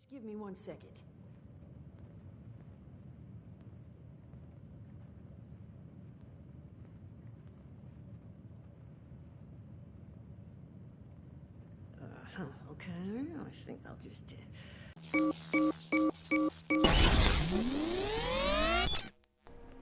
Just give me 1 second. Okay, I think I'll just...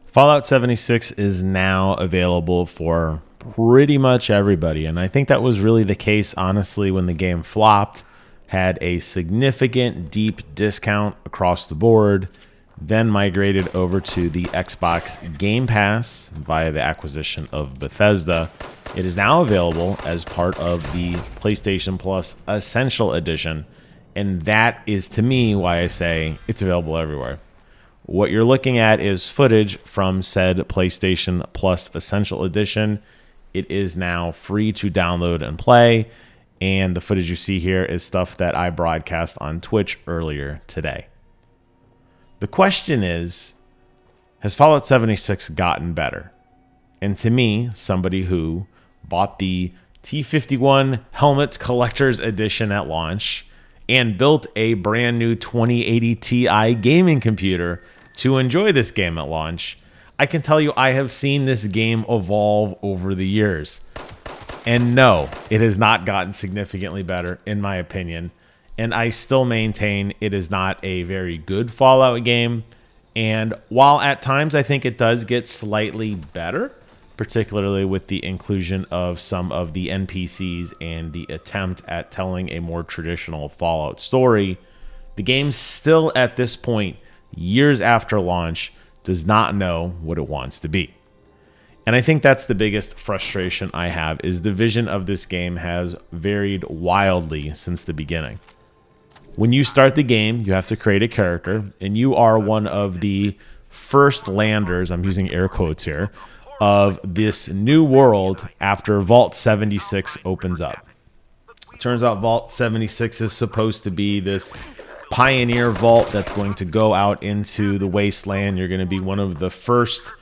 Fallout 76 is now available for pretty much everybody, and I think that was really the case, honestly, when the game flopped. Had a significant deep discount across the board, then migrated over to the Xbox Game Pass via the acquisition of Bethesda. It is now available as part of the PlayStation Plus Essential Edition, and that is, to me, why I say it's available everywhere. What you're looking at is footage from said PlayStation Plus Essential Edition. It is now free to download and play, and the footage you see here is stuff that I broadcast on Twitch earlier today. The question is, has Fallout 76 gotten better? And to me, somebody who bought the T51 Helmets Collector's Edition at launch and built a brand new 2080 Ti gaming computer to enjoy this game at launch, I can tell you I have seen this game evolve over the years. And no, it has not gotten significantly better, in my opinion. And I still maintain it is not a very good Fallout game. And while at times I think it does get slightly better, particularly with the inclusion of some of the NPCs and the attempt at telling a more traditional Fallout story, the game still at this point, years after launch, does not know what it wants to be. And I think that's the biggest frustration I have, is the vision of this game has varied wildly since the beginning. When you start the game, you have to create a character, and you are one of the first landers, I'm using air quotes here, of this new world after Vault 76 opens up. Turns out Vault 76 is supposed to be this pioneer vault that's going to go out into the wasteland. You're going to be one of the first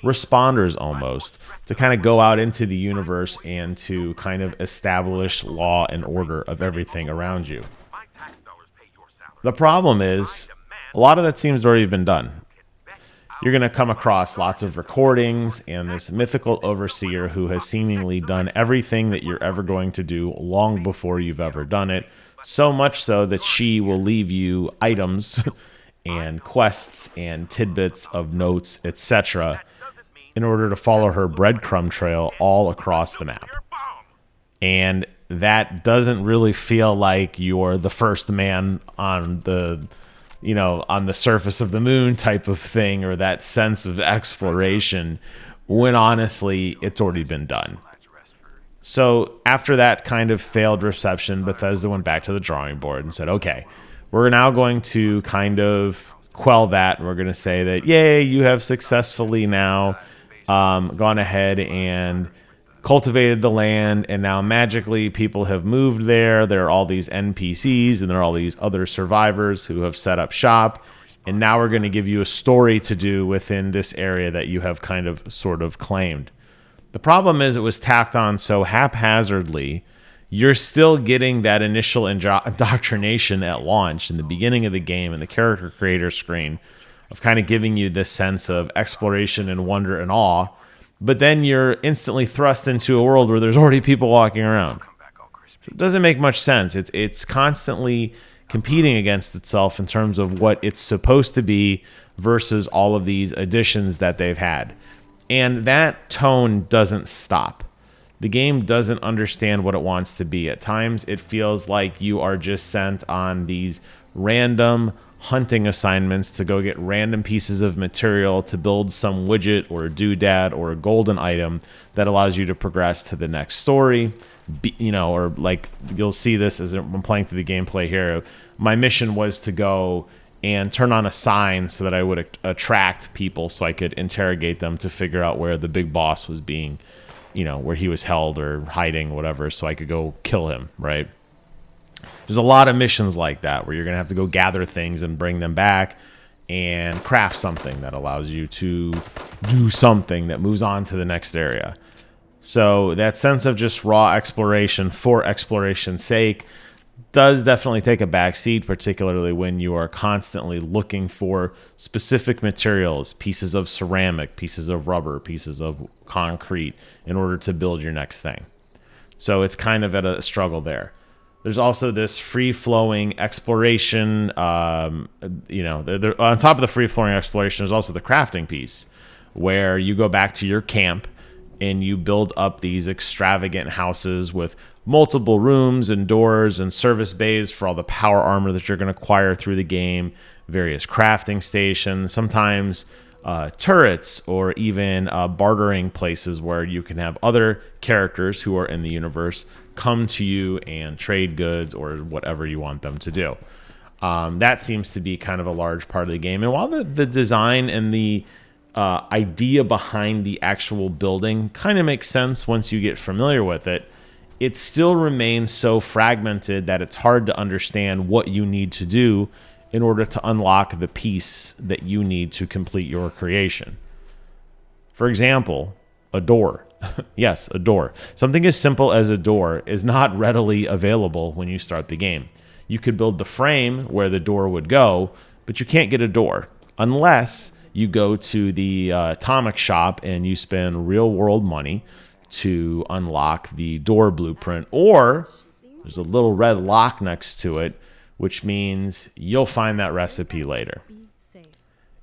responders almost to kind of go out into the universe and to kind of establish law and order of everything around you. The problem is a lot of that seems to already have been done. You're going to come across lots of recordings and this mythical overseer who has seemingly done everything that you're ever going to do long before you've ever done it. So much so that she will leave you items and quests and tidbits of notes, etc., in order to follow her breadcrumb trail all across the map. And that doesn't really feel like you're the first man on the, on the surface of the moon type of thing, or that sense of exploration, when honestly, it's already been done. So after that kind of failed reception, Bethesda went back to the drawing board and said, okay, we're now going to kind of quell that. And we're going to say that, yay, you have successfully now gone ahead and cultivated the land, and now magically people have moved there. There are all these NPCs, and there are all these other survivors who have set up shop. And now we're going to give you a story to do within this area that you have kind of sort of claimed. The problem is it was tacked on so haphazardly, you're still getting that initial indoctrination at launch in the beginning of the game in the character creator screen of kind of giving you this sense of exploration and wonder and awe. But then you're instantly thrust into a world where there's already people walking around. So it doesn't make much sense. It's constantly competing against itself in terms of what it's supposed to be versus all of these additions that they've had. And that tone doesn't stop. The game doesn't understand what it wants to be. At times, it feels like you are just sent on these random hunting assignments to go get random pieces of material to build some widget or a doodad or a golden item that allows you to progress to the next story. Or like you'll see this as I'm playing through the gameplay here. My mission was to go and turn on a sign so that I would attract people so I could interrogate them to figure out where the big boss was being, where he was held or hiding, whatever, so I could go kill him, right? There's a lot of missions like that where you're going to have to go gather things and bring them back and craft something that allows you to do something that moves on to the next area. So that sense of just raw exploration for exploration's sake does definitely take a back seat, particularly when you are constantly looking for specific materials, pieces of ceramic, pieces of rubber, pieces of concrete in order to build your next thing. So it's kind of at a struggle there. There's also this free-flowing exploration. On top of the free-flowing exploration, there's also the crafting piece, where you go back to your camp and you build up these extravagant houses with multiple rooms and doors and service bays for all the power armor that you're going to acquire through the game, various crafting stations, sometimes turrets, or even bartering places where you can have other characters who are in the universe come to you and trade goods or whatever you want them to do. That seems to be kind of a large part of the game. And while the design and the idea behind the actual building kind of makes sense once you get familiar with it, it still remains so fragmented that it's hard to understand what you need to do in order to unlock the piece that you need to complete your creation. For example, a door. Yes, a door. Something as simple as a door is not readily available when you start the game. You could build the frame where the door would go, but you can't get a door unless you go to the atomic shop and you spend real world money to unlock the door blueprint, or there's a little red lock next to it, which means you'll find that recipe later.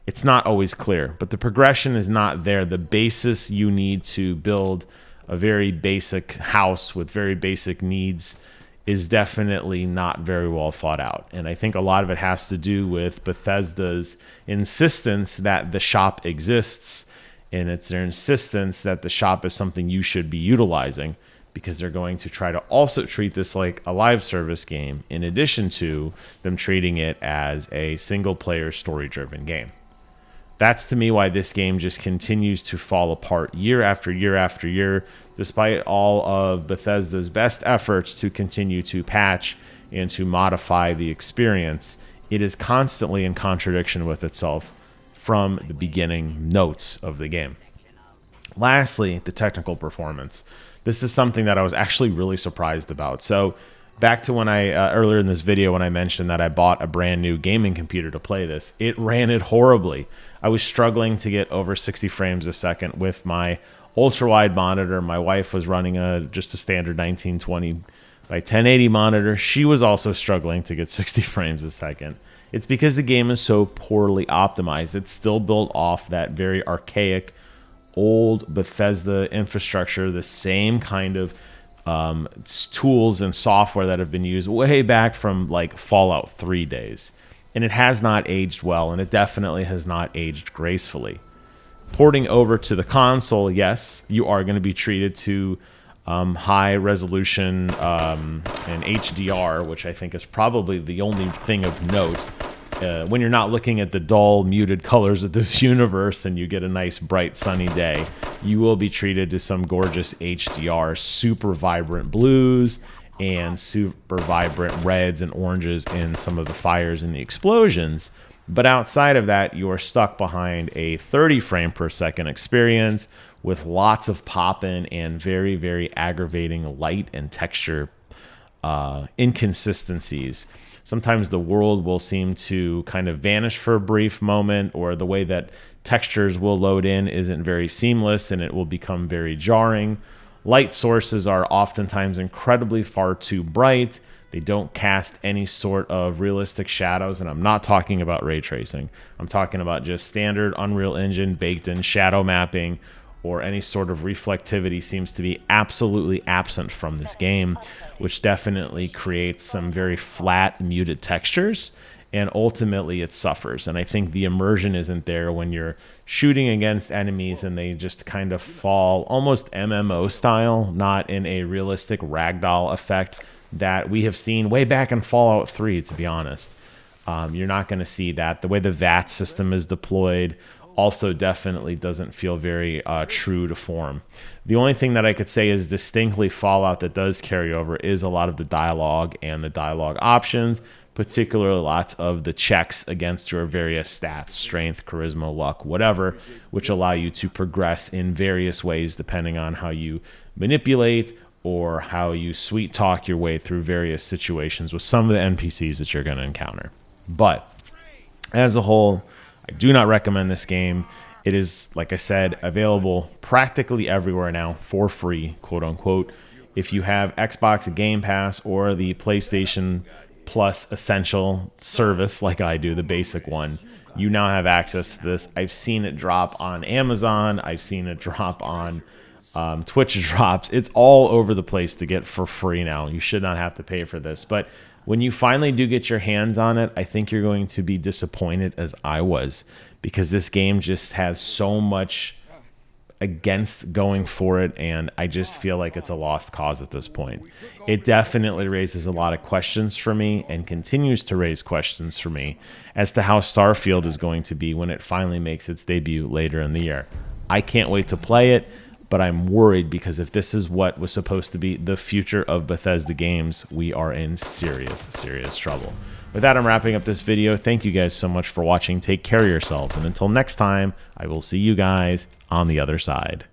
It's not always clear, but the progression is not there. The basis you need to build a very basic house with very basic needs is definitely not very well thought out. And I think a lot of it has to do with Bethesda's insistence that the shop exists, and it's their insistence that the shop is something you should be utilizing, because they're going to try to also treat this like a live service game, in addition to them treating it as a single-player, story-driven game. That's, to me, why this game just continues to fall apart year after year after year, despite all of Bethesda's best efforts to continue to patch and to modify the experience. It is constantly in contradiction with itself from the beginning notes of the game. Lastly, the technical performance. This is something that I was actually really surprised about. So back to when I, earlier in this video, when I mentioned that I bought a brand new gaming computer to play this, it ran it horribly. I was struggling to get over 60 frames a second with my ultra-wide monitor. My wife was running just a standard 1920 by 1080 monitor. She was also struggling to get 60 frames a second. It's because the game is so poorly optimized. It's still built off that very archaic, old Bethesda infrastructure, the same kind of tools and software that have been used way back from like Fallout 3 days. And it has not aged well, and it definitely has not aged gracefully. Porting over to the console, yes, you are going to be treated to high resolution and HDR, which I think is probably the only thing of note. When you're not looking at the dull, muted colors of this universe and you get a nice, bright, sunny day, you will be treated to some gorgeous HDR, super vibrant blues and super vibrant reds and oranges in some of the fires and the explosions. But outside of that, you are stuck behind a 30 frame per second experience with lots of popping and very, very aggravating light and texture inconsistencies. Sometimes the world will seem to kind of vanish for a brief moment, or the way that textures will load in isn't very seamless and it will become very jarring. Light sources are oftentimes incredibly far too bright. They don't cast any sort of realistic shadows, and I'm not talking about ray tracing. I'm talking about just standard Unreal Engine baked in shadow mapping, or any sort of reflectivity seems to be absolutely absent from this game, which definitely creates some very flat, muted textures, and ultimately it suffers. And I think the immersion isn't there when you're shooting against enemies and they just kind of fall almost MMO style, not in a realistic ragdoll effect that we have seen way back in Fallout 3, to be honest. You're not going to see that. The way the VAT system is deployed also definitely doesn't feel very true to form. The only thing that I could say is distinctly Fallout that does carry over is a lot of the dialogue and the dialogue options, particularly lots of the checks against your various stats, strength, charisma, luck, whatever, which allow you to progress in various ways depending on how you manipulate or how you sweet talk your way through various situations with some of the NPCs that you're going to encounter. But as a whole, I do not recommend this game. It is, like I said, available practically everywhere now for free, quote unquote. If you have Xbox Game Pass or the PlayStation Plus Essential service, like I do, the basic one, you now have access to this. I've seen it drop on Amazon. I've seen it drop on Twitch drops. It's all over the place to get for free now. You should not have to pay for this. But when you finally do get your hands on it, I think you're going to be disappointed as I was, because this game just has so much against going for it, and I just feel like it's a lost cause at this point. It definitely raises a lot of questions for me and continues to raise questions for me as to how Starfield is going to be when it finally makes its debut later in the year. I can't wait to play it, but I'm worried because if this is what was supposed to be the future of Bethesda games, we are in serious, serious trouble. With that, I'm wrapping up this video. Thank you guys so much for watching. Take care of yourselves. And until next time, I will see you guys on the other side.